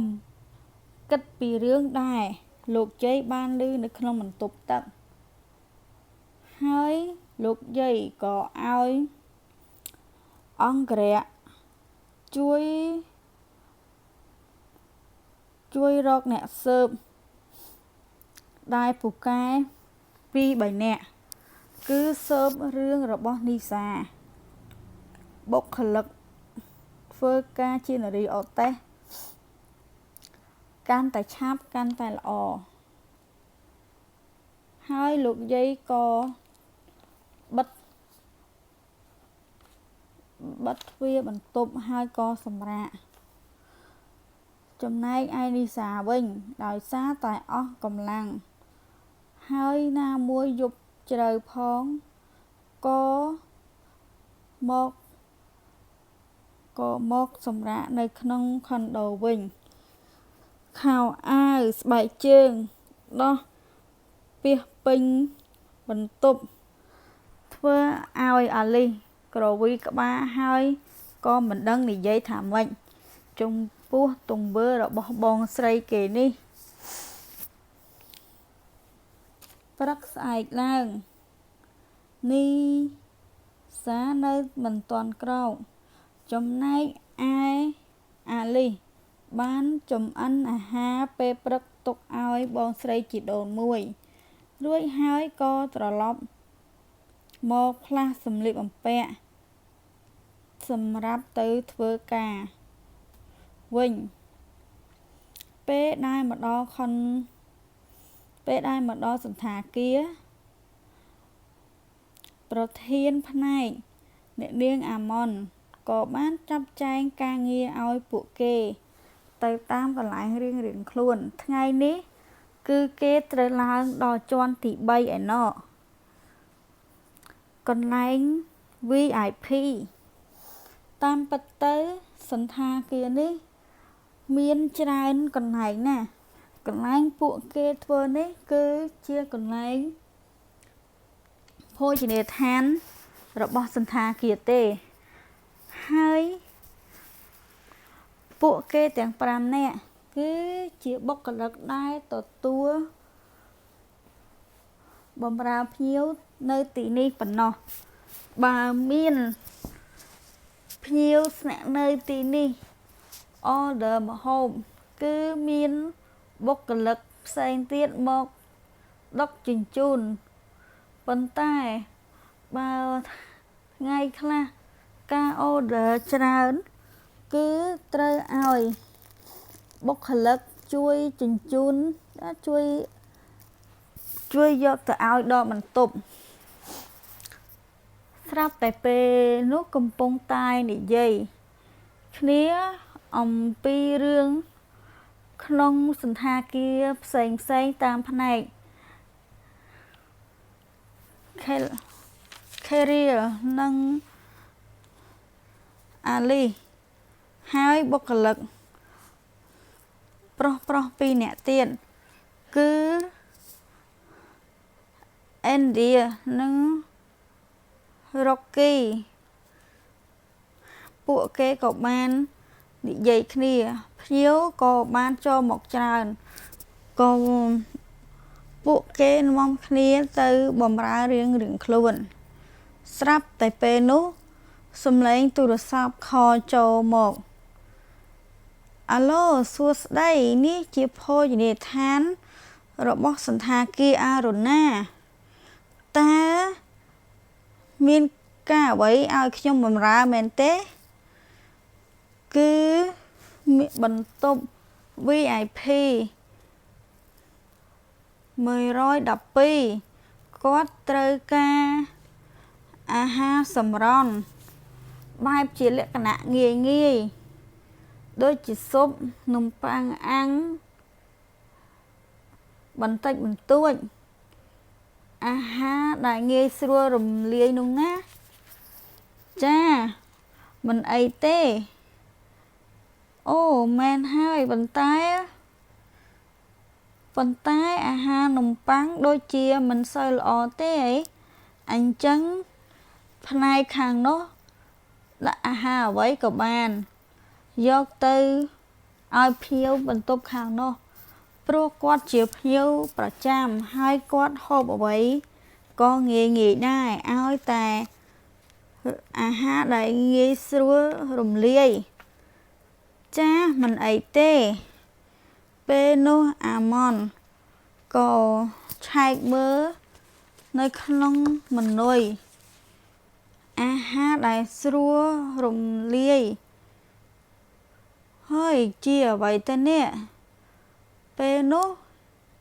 គិតពីរឿងដែរលោកយាយបានឮនៅក្នុងបន្ទប់ទឹកហើយលោកយាយក៏ឲ្យអង្គរៈជួយរកអ្នកស៊ើបដែលពូកែ2-3នាក់គឺស៊ើបរឿងរបស់នីសាបុគ្គលិកធ្វើការជានារីអូតេសកាន់តែឆាប់កាន់តែល្អហើយលោកយាយក៏បិទទ្វារបន្ទប់ហើយក៏សម្រាកចំណែកឯនីសាវិញដោយសារតែអស់កម្លាំងហើយណាមួយយប់ជ្រៅផងក៏មកសម្រាកនៅក្នុងខុនដូវិញខោអាវស្បែកជើងដោះពាសពេញបន្ទប់ធ្វើឲ្យអាលីសក្រវីក្បាលហើយក៏មិនដឹងនិយាយថាម៉េចចំពោះទង្វើរបស់បងស្រីគេនេះព្រឹកស្អែកឡើងនីសានៅមិនទាន់ក្រោកចំណែកឯអាលីសបានចម្អិនអាហារពេលព្រឹកទុកឲ្យបងស្រីជីដូនមួយរួចហើយក៏ត្រឡប់មកផ្លាស់សម្លៀកបំពាក់សម្រាប់ទៅធ្វើការវិញពេលដែលមកដល់សន្តាគារប្រធានផ្នែកអ្នកនាងអាម៉ុនក៏បានចាត់ចែងការងារឲ្យពួកគេទៅតាមកន្លែងរៀងៗខ្លួនថ្ងៃនេះគឺគេត្រូវឡើងដល់ជាន់ទី3ឯណោះកន្លែង VIP តាមពិតទៅសន្តាគារនេះមានច្រើនកន្លែងណាស់កន្លែងពួកគេធ្វើនេះគឺជាកន្លែងភោជនីយដ្ឋានរបស់សន្តាគារទេហើយពួកគេទាំង5នាក់គឺជាបុគ្គលិកដែលទទួលបម្រើភ្ញៀវនៅទីនេះប៉ុណ្ណោះបើមានភ្ញៀវស្នាក់នៅទីនេះorder ម្ហូបគឺមានបុគ្គលិកផ្សេងទៀតមកដឹកជញ្ជូនប៉ុន្តែបើថ្ងៃខ្លះការ order ច្រើនគឺត្រូវឲ្យបុគ្គលិកជួយជញ្ជូនជួយយកទៅឲ្យដល់បន្ទប់ស្រាប់តែពេលនោះកំពុងតែនិយាយគ្នាអំពីរឿង ក្នុងសន្តាគារផ្សេងតាមផ្នែក Career និង Alice ហើយបុគ្គលិកប្រុស2នាក់ទៀតគឺ Andy និង Rocky ពួកគេក៏បាននិយាយគ្នាភ្ញៀវក៏បានចូលមកច្រើនក៏ពួកគេនាំគ្នាទៅបម្រើរៀងខ្លួនស្រាប់តែពេលនោះសំឡេងទូរស័ព្ទខលចូលមកអាឡូសួស្តីនេះជាភោជនីយដ្ឋានរបស់សន្តាគារអារ៉ូណាតើមានការអ្វីឲ្យខ្ញុំបម្រើមែនទេគឺបន្ទប់ VIP 112គាត់ត្រូវការអាហារសម្រន់បែបជាលក្ខណៈងាយដូចជាស៊ុបនំប៉័ងអាំងបន្តិចបន្តួចអាហារដែលងាយស្រួលរំលាយនោះណាចាមិនអីទេអូមែនហើយប៉ុន្តែអាហារនំប៉័ងដូចជាមិនសូវល្អទេអញ្ចឹងផ្នែកខាងនោះដាក់អាហារអ្វីក៏បានយកទៅឲ្យភ្ញៀវបន្ទប់ខាងនោះព្រោះគាត់ជាភ្ញៀវប្រចាំហើយគាត់ហូបអ្វីក៏ងាយដែរឲ្យតែអាហារដែលងាយស្រួលរំលាយចាមិនអីទេពេលនោះអាម៉ុនក៏ឆែកមើលនៅក្នុងម៉នុយអាហារដែលស្រួលរំលាយហើយជាអ្វីទៅនេះពេលនោះ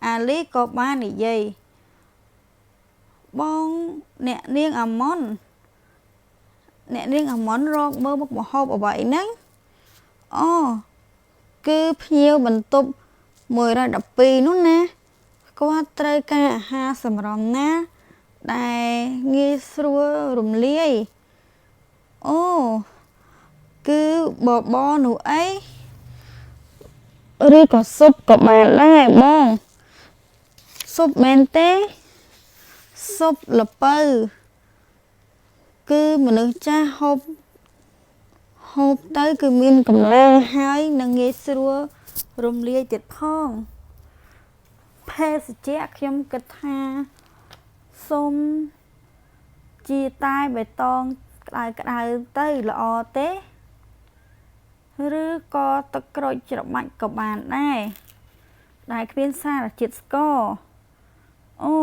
អាលីក៏បាននិយាយបងអ្នកនាងអាម៉ុនរកមើលមុខម្ហូបអ្វីហ្នឹងអូគឺភ្ញៀវបន្ទប់112នោះណាគាត់ត្រូវការអាហារសម្រន់ណាដែលងាយស្រួលរំលាយអូគឺបបរនោះអីឬក៏ស៊ុបក៏បានដែរបងស៊ុបមែនទេស៊ុបល្ពៅគឺមនុស្សចាស់ហូបទៅគឺមានកម្លាំងហើយនឹងងាយស្រួលរំលាយទៀតផងភេសជ្ជៈខ្ញុំគិតថាសូមជាតែបៃតងក្តៅទៅល្អទេឬក៏ទឹកក្រូចច្របាច់ក៏បានដែរគ្មានសារជាតិស្ករអូ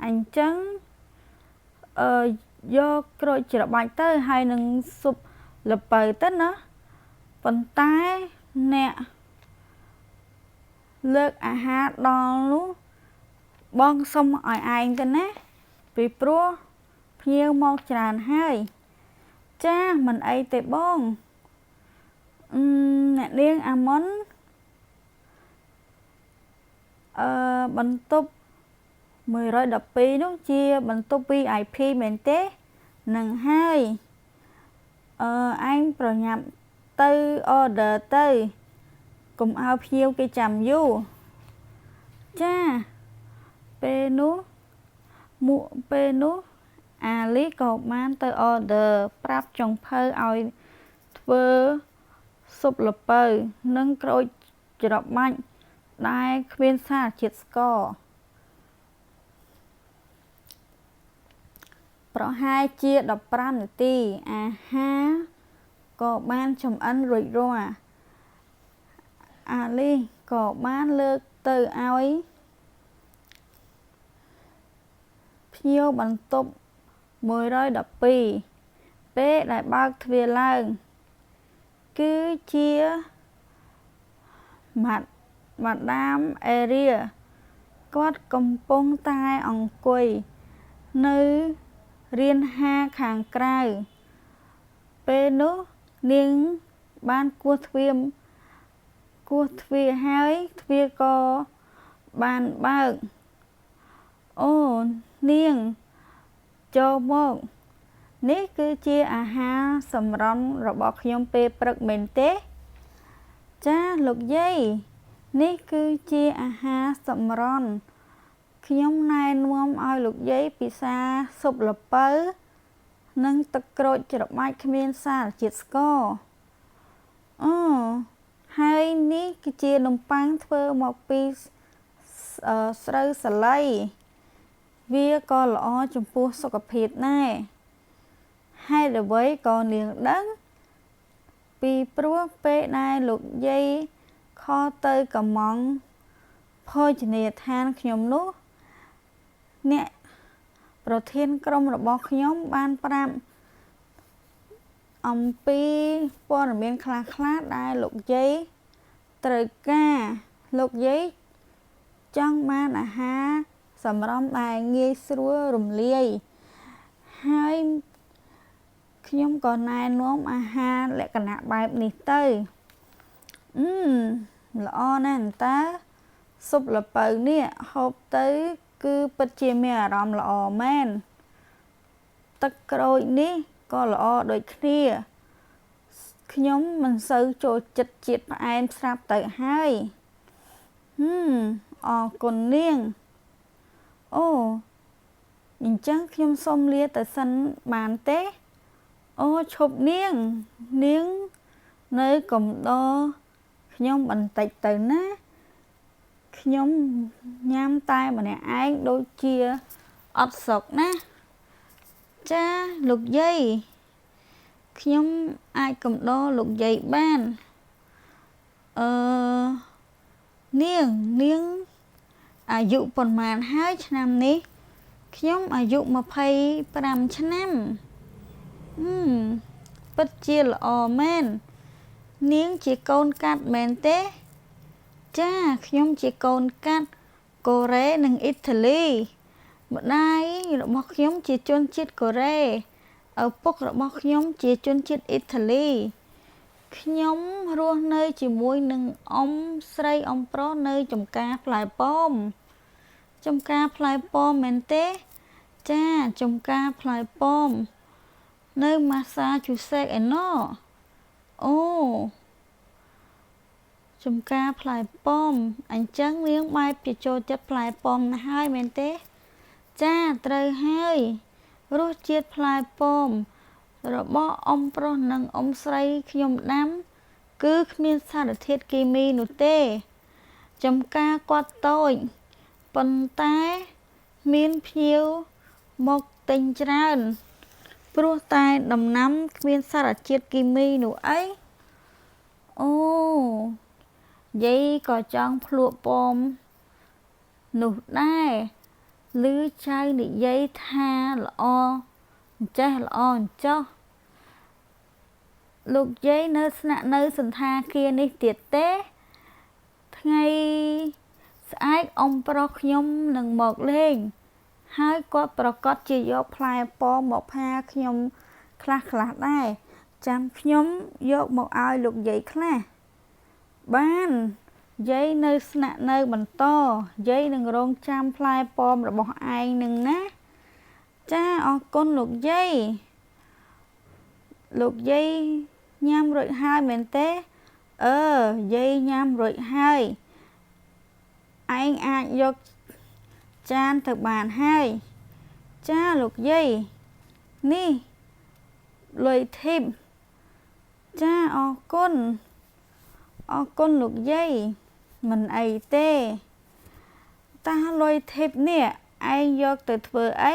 អញ្ចឹងយកក្រូចច្របាច់ទៅហើយនឹងស៊ុបល្ពៅទៅណាប៉ុន្តែអ្នកលើកអាហារដល់នោះបងសុំឲ្យឯងទៅណាពីព្រោះភ្ញៀវមកច្រើនហើយចាមិនអីទេបងអ្នកនាងអាម៉ុនបន្ទប់112នោះជាបន្ទប់ VIP មែនទេនឹងហើយឯងប្រញាប់ទៅ order ទៅកុំឲ្យភ្ញៀវគេចាំយូរចាពេលនោះអាលីក៏បានទៅ order ប្រាប់ចុងភៅឲ្យធ្វើស៊ុបល្ពៅនិងក្រូចច្របាច់ដែលគ្មានសារជាតិស្ករប្រហែលជា15នាទីអាហារក៏បានចម្អិនរួចរាល់អាលីក៏បានលើកទៅឲ្យភ្ញៀវបន្ទប់112ពេលដែលបើកទ្វារឡើងគឺជាម៉ាដាមអេរីគាត់កំពុងតែអង្គុយនៅរានហាលខាងក្រៅពេលនោះនាងបានគោះទ្វារ គោះទ្វារហើយទ្វារក៏បានបើកអូនាងចូលមកនេះគឺជាអាហារសម្រន់របស់ខ្ញុំពេលព្រឹកមែនទេចាលោកយាយនេះគឺជាអាហារសម្រន់ខ្ញុំណែនាំឲ្យលោកយាយពិសាស៊ុបល្ពៅនិងទឹកក្រូចច្របាច់គ្មានសារជាតិស្ករហើយនេះគឺជានំប៉័ងធ្វើមកពីស្រូវសាលីវាក៏ល្អចំពោះសុខភាពដែរហេតុអ្វីក៏នាងដឹងពីព្រោះពេលដែលលោកយាយខលទៅកំងភោជនីយដ្ឋានខ្ញុំនោះអ្នកប្រធានក្រុមរបស់ខ្ញុំបានប្រាប់អំពីព័ត៌មានខ្លះៗដែលលោកយាយត្រូវការលោកយាយចង់បានអាហារសម្រន់ដែលងាយស្រួលរំលាយហើយខ្ញុំក៏ណែនាំអាហារលក្ខណៈបែបនេះទៅល្អណាស់តើស៊ុបល្ពៅនេះហូបទៅគឺពិតជាមានអារម្មណ៍ល្អមែនទឹកក្រូចនេះក៏ល្អដូចគ្នាខ្ញុំមិនសូវចូលចិត្តជាតិផ្អែមស្រាប់ទៅហើយអរគុណនាងអូអញ្ចឹងខ្ញុំសូមលាទៅសិនបានទេអូឈប់នាងនៅកំដរខ្ញុំបន្តិចទៅណាខ្ញុំញ៉ាំតែម្នាក់ឯងដូចជាអត់សុខណាចាលោកយាយខ្ញុំអាចកំដរលោកយាយបាននាងអាយុប៉ុន្មានហើយឆ្នាំនេះខ្ញុំអាយុ25ឆ្នាំពិតជាល្អមែននាងជាកូនកាត់មែនទេចាខ្ញុំជាកូនកាត់កូរ៉េនិងអ៊ីតាលីម្ដាយរបស់ខ្ញុំជាជនជាតិកូរ៉េឪពុករបស់ខ្ញុំជាជនជាតិអ៊ីតាលីខ្ញុំរស់នៅជាមួយនឹងអ៊ំស្រីអ៊ំប្រុសនៅចំការផ្លែប៉ោមចំការផ្លែប៉ោមមែនទេចាចំការផ្លែប៉ោមនៅម៉ាសាជូសេកឯណោះអូចំការផ្លែប៉ោមអញ្ចឹងនាងបែបជាចូលចិត្តផ្លែប៉ោមណាស់ហើយមែនទេចាត្រូវហើយរសជាតិផ្លែប៉ោមរបស់អ៊ំប្រុសនិងអ៊ំស្រីខ្ញុំដាំគឺគ្មានសារធាតុគីមីនោះទេចំការគាត់តូចប៉ុន្តែមានភ្ញៀវមកទិញច្រើនព្រោះតែដំណាំគ្មានសារជាតិគីមីនោះអីអូយាយក៏ចង់ភ្លក់ប៉ោមនោះដែរឮចៅនិយាយថាល្អអញ្ចេះល្អអញ្ចោះលោកយាយនៅស្នាក់នៅសន្តាគារនេះទៀតទេថ្ងៃស្អែកអ៊ំប្រុសខ្ញុំនឹងមកលេងហើយគាត់ប្រកាសជាយកផ្លែប៉ោមមកផាខ្ញុំខ្លះដែរចាំខ្ញុំយកមកឲ្យលោកយាយខ្លះបានយាយនៅស្នាក់នៅបន្តយាយនឹងរងចាំផ្លែប៉ោមរបស់ឯងនឹងណាចាអរគុណលោកយាយញ៉ាំរួចហើយមែនទេយាយញ៉ាំរួចហើយឯងអាចយកចានទៅបានហើយចាលោកយាយនេះលុយធីបចាអរគុណលោកយាយមិនអីទេតាលុយធីបនេះឯងយកទៅធ្វើអី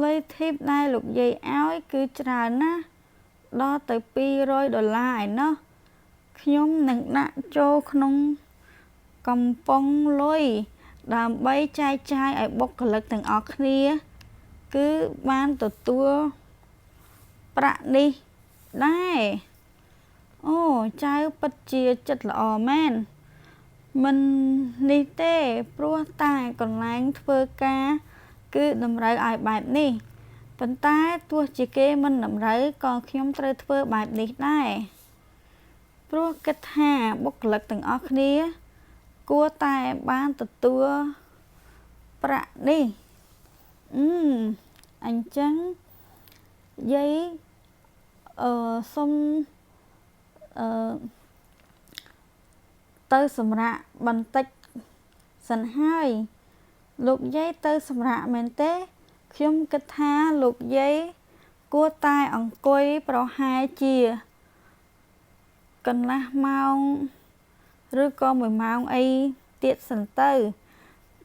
លុយធីបដែលលោកយាយឲ្យគឺច្រើនណាស់ដល់ទៅ$200ឯណោះខ្ញុំនឹងដាក់ចូលក្នុងកំប៉ុងលុយដើម្បីចែកចាយឲ្យបុគ្គលិកទាំងអស់គ្នាគឺបានទទួលប្រាក់នេះដែរអូចៅពិតជាចិត្តល្អមែនមិននេះទេព្រោះតែកន្លែងធ្វើការគឺតម្រូវឲ្យបែបនេះប៉ុន្តែទោះជាគេមិនតម្រូវក៏ខ្ញុំត្រូវធ្វើបែបនេះដែរ ព្រោះគិតថាបុគ្គលិកទាំងអស់គ្នាគួរតែបានទទួលប្រាក់នេះអញ្ចឹងយាយសុំទៅសម្រាកបន្តិចសិនហើយលោកយាយទៅសម្រាកមែនទេខ្ញុំគិតថាលោកយាយគួរតែអង្គុយប្រហែលជាកន្លះម៉ោងឬក៏1ម៉ោងអីទៀតសិនទៅ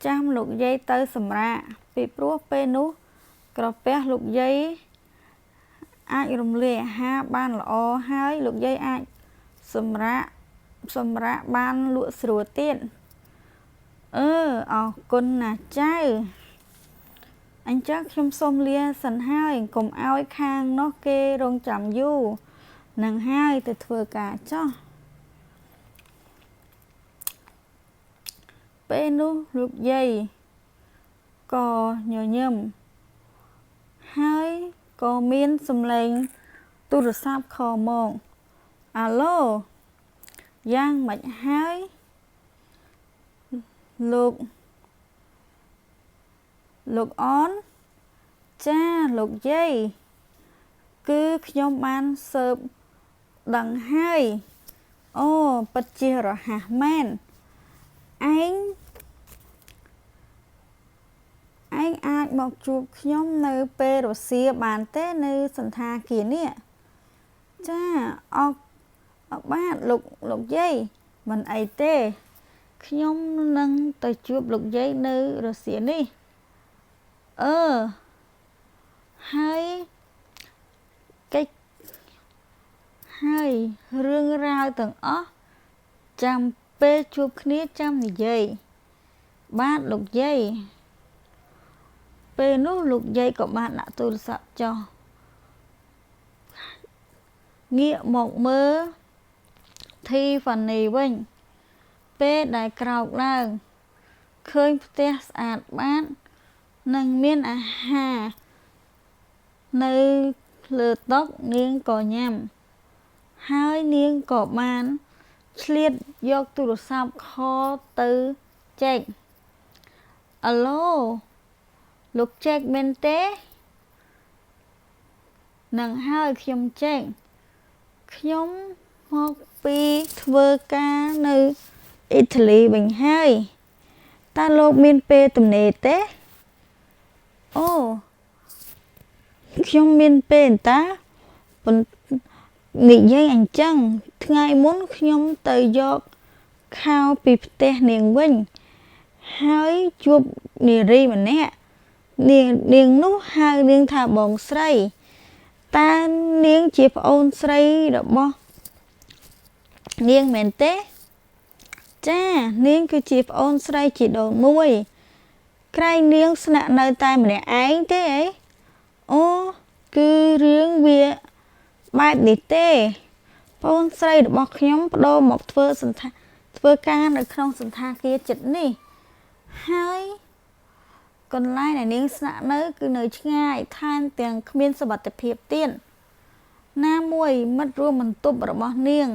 ចាំលោកយាយទៅសម្រាកពីព្រោះពេលនោះក្រពះលោកយាយអាចរំលាយអាហារបានល្អហើយលោកយាយអាចសម្រាកបានលក់ស្រួលទៀតអរគុណណាស់ចៅអញ្ចឹងខ្ញុំសូមលាសិនហើយកុំឲ្យខាងនោះគេរងចាំយូរនឹងហើយទៅធ្វើការចោះពេលនោះលោកយាយក៏ញញឹមហើយក៏មានសំឡេងទូរស័ព្ទខលមកអាឡូយ៉ាងម៉េចហើយលោកអនចាលោកយាយគឺខ្ញុំបានស៊ើបដឹងហើយអូពិតជារហ័សមែនឯងអាចមកជួបខ្ញុំនៅពេលរសៀលបានទេនៅសន្តាគារនេះចាអរបាទលោកយាយមិនអីទេខ្ញុំនឹងទៅជួបលោកយាយនៅរសៀលនេះហើយរឿងរ៉ាវទាំងអស់ចាំពេលជួបគ្នាចាំនិយាយបាទលោកយាយពេលនោះលោកយាយក៏បានដាក់ទូរស័ព្ទចុះងាកមកមើលធីហ្វានីវិញពេលដែលក្រោកឡើងឃើញផ្ទះស្អាតបាតនិងមានអាហារនៅលើតុនាងក៏ញ៉ាំហើយនាងក៏បានឆ្លៀតយកទូរស័ព្ទខលទៅចែកអាឡូលោកចែកមែនទេនឹងហើយខ្ញុំចែកខ្ញុំមកពីធ្វើការនៅអ៊ីតាលីវិញហើយតើលោកមានពេលទំនេរទេអូខ្ញុំមានពេលតានិយាយអញ្ចឹងថ្ងៃមុនខ្ញុំទៅយកខោពីផ្ទះនាងវិញហើយជួបនារីម្នាក់នាងនោះហៅនាងថាបងស្រីតើនាងជាប្អូនស្រីរបស់នាងមែនទេចានាងគឺជាប្អូនស្រីជីដូនមួយក្រែងនាងស្នាក់នៅតែម្នាក់ឯងទេអីអូគឺរឿងវាបែបនេះទេប្អូនស្រីរបស់ខ្ញុំប្ដូរមកធ្វើការនៅក្នុងសន្តាគារចិត្តនេះហើយកន្លែងដែលនាងស្នាក់នៅគឺនៅឆ្ងាយថែមទាំងគ្មានសុវត្ថិភាពទៀតណាមួយមិត្តរួមបន្ទប់របស់នាង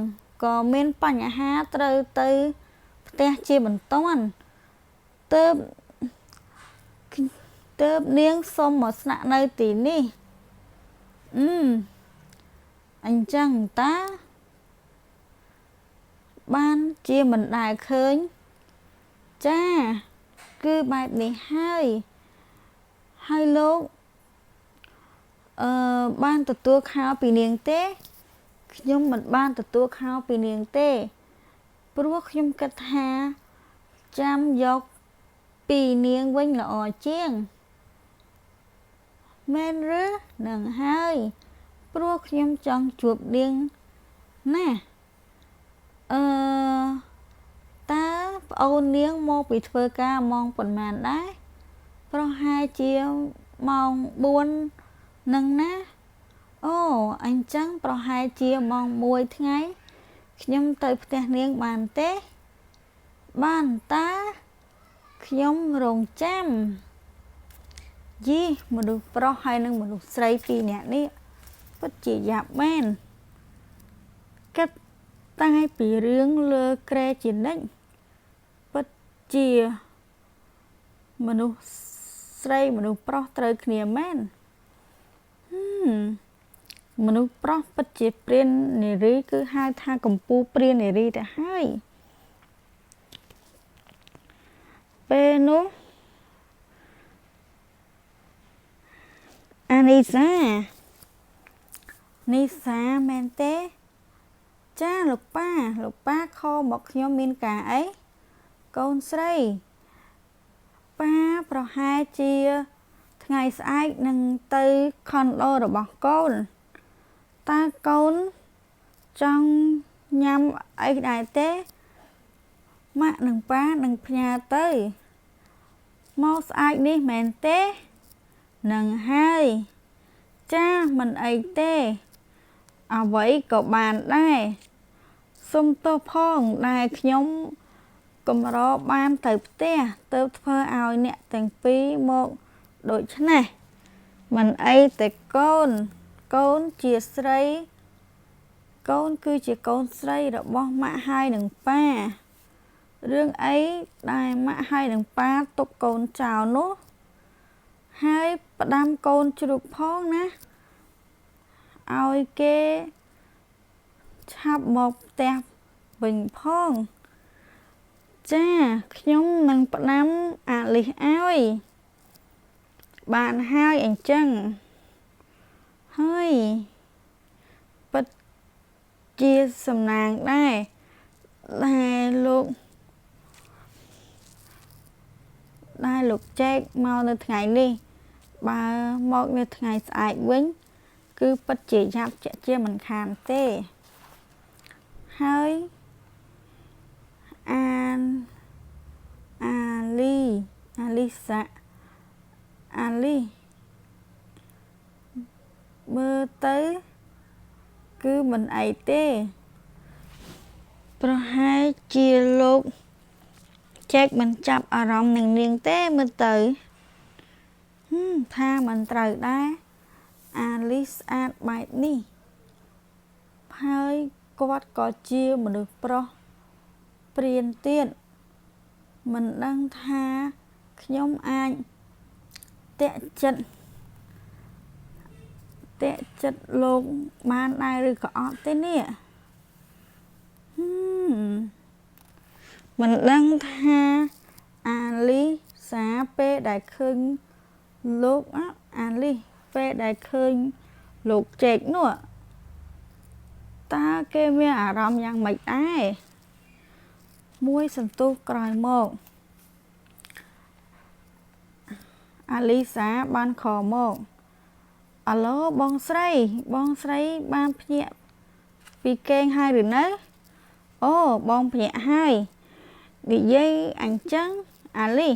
ក៏មានបញ្ហាត្រូវទៅផ្ទះជាបន្ទាន់ទើបនាងសុំមកស្នាក់នៅទីនេះអញ្ចឹងតាបានជាមិនដែលឃើញចាគឺបែបនេះហើយលោកបានទទួលខោពីនាងទេខ្ញុំមិនបានទទួលខោពីនាងទេព្រោះខ្ញុំគិតថាចាំយកពីនាងវិញល្អជាងមែនឬនឹងហើយព្រោះខ្ញុំចង់ជួបនាងណាតើប្អូននាងមកពីធ្វើការម៉ោងប៉ុន្មានដែរប្រហែលជាម៉ោង4នឹងណាអូអញ្ចឹងប្រហែលជាម៉ោង1ថ្ងៃខ្ញុំទៅផ្ទះនាងបានទេបានតាខ្ញុំរងចាំយីមនុស្សប្រុសហើយនិងមនុស្សស្រីពីរនាក់នេះពិតជាយ៉ាប់មែនគិត តែពីរឿងលើក្រែជានិច្ចពិតជាមនុស្សស្រីមនុស្សប្រុសត្រូវគ្នាមែនមនុស្សប្រុសពិតជាព្រាននារីគឺហៅថាកម្ពូព្រាននារីទៅហើយពេលនោះអានីសាមែនទេចាលោកប៉ាខលមកខ្ញុំមានការអីកូនស្រីប៉ាប្រហែលជាថ្ងៃស្អែកនឹងទៅខុនដូរបស់កូនតើកូនចង់ញ៉ាំអីដែរទេម៉ាក់និងប៉ានឹងផ្ញើទៅមកស្អែកនេះមែនទេនឹងហើយចាមិនអីទេអ្វីក៏បានដែរសុំទោសផងដែលខ្ញុំកម្របានទៅផ្ទះទើបធ្វើឲ្យអ្នកទាំងពីរមកដូច្នេះមិនអីទេកូនជាស្រីកូនគឺជាកូនស្រីរបស់ម៉ាក់ហើយនឹងប៉ារឿងអីដែលម៉ាក់ហើយនឹងប៉ាទុកកូនចោលនោះហើយផ្ដាំកូនជ្រូកផងណាឲ្យគេឆាប់មកផ្ទះវិញផងចាខ្ញុំនឹងផ្ដាំអាលីសឲ្យបានហើយអញ្ចឹងហើយពិតជាសំណាងដែរដែលលោកចែកមកនៅថ្ងៃនេះបើមកនៅថ្ងៃស្អែកវិញគឺពិតជាយ៉ាប់ជាមិនខានទេហើយអាលីមើលទៅគឺមិនអីទេប្រហែលជាលោកចែកមិនចាប់អារម្មណ៍នឹងនាងទេមើលទៅថាមិនត្រូវដែរអាលីស្អាតបែបនេះហើយគាត់ក៏ជាមនុស្សប្រុសព្រានទៀតមិនដឹងថាខ្ញុំអាចតាក់ចិត្តលោកបានដែរឬក៏អត់ទេនេះមិនដឹងថាអាលីសាពេលដែលឃើញលោកអាលីពេលដែលឃើញលោកចែកនោះតើគេមានអារម្មណ៍យ៉ាងម៉េចដែរមួយសន្ទុះក្រោយមកអាលីសាបានខលមកអាឡូបងស្រីបានភ្ញាក់ពីគេងហើយឬនៅអូបងភ្ញាក់ហើយនិយាយអញ្ចឹងអាលី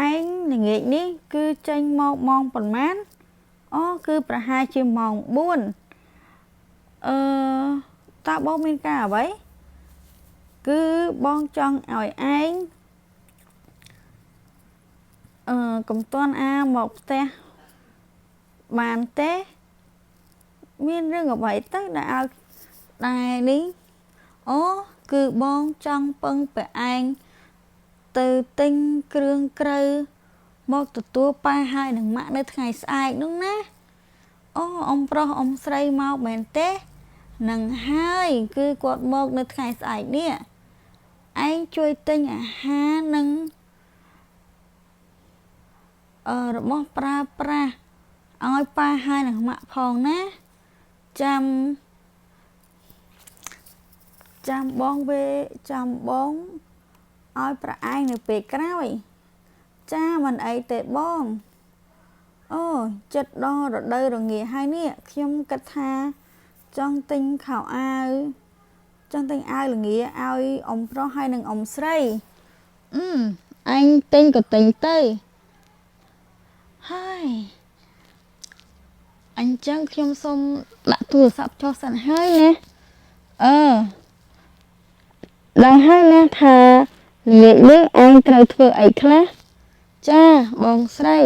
ឯងល្ងាចនេះគឺចេញមកម៉ោងប៉ុន្មានអូគឺប្រហែលជាម៉ោង4តើបងមានការអ្វីគឺបងចង់ឲ្យឯងកុំទាន់មកផ្ទះបានទេមានរឿងអ្វីទៅដែលឲ្យដែរនេះអូគឺបងចង់ពឹងពាក់ឯងទៅទិញគ្រឿងក្រៅមកទទួលប៉ាហើយនឹងម៉ាក់នៅថ្ងៃស្អែកនោះណាអូអ៊ំប្រុសអ៊ំស្រីមកមែនទេនឹងហើយគឺគាត់មកនៅថ្ងៃស្អែកនេះឯងជួយទិញអាហារនិងរបស់ប្រើប្រាស់ឲ្យប៉ាហើយនឹងម៉ាក់ផងណាចាំបងឲ្យប្រឯងនៅពេលក្រោយចាមិនអីទេបងអូចិត្តដល់រដូវរងាហើយនេះខ្ញុំគិតថាចង់ទិញខោអាវល្ងាឲ្យអ៊ំប្រុសហើយនឹងអ៊ំស្រីអញទិញក៏ទិញទៅហើយអញ្ចឹងខ្ញុំសូមដាក់ទូរស័ព្ទចុះសិនហើយណាដឹងហើយណាថាល្ងាចនេះអញត្រូវធ្វើអីខ្លះចាបងស្រី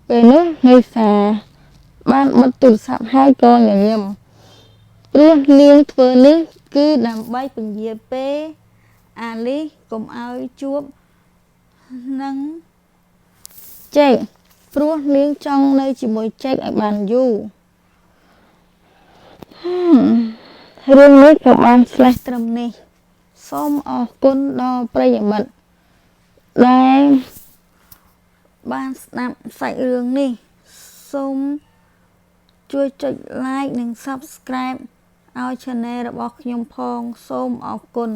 ពេលនោះនេសាបានបិទទូរស័ព្ទហើយក៏ញញឹម ព្រោះនាងធ្វើនេះគឺដើម្បីពន្យាពេលអាលីសកុំឲ្យជួបនឹងចេកព្រោះនាងចង់នៅជាមួយចេកឲ្យបានយូររឿងនេះក៏បានឆ្លេះត្រឹមនេះសូមអរគុណដល់ប្រិយមិត្តដែលបានស្ដាប់សាច់រឿងនេះសូមជួយចុច like និង subscribe ឲ្យ channel របស់ខ្ញុំផងសូមអរគុណ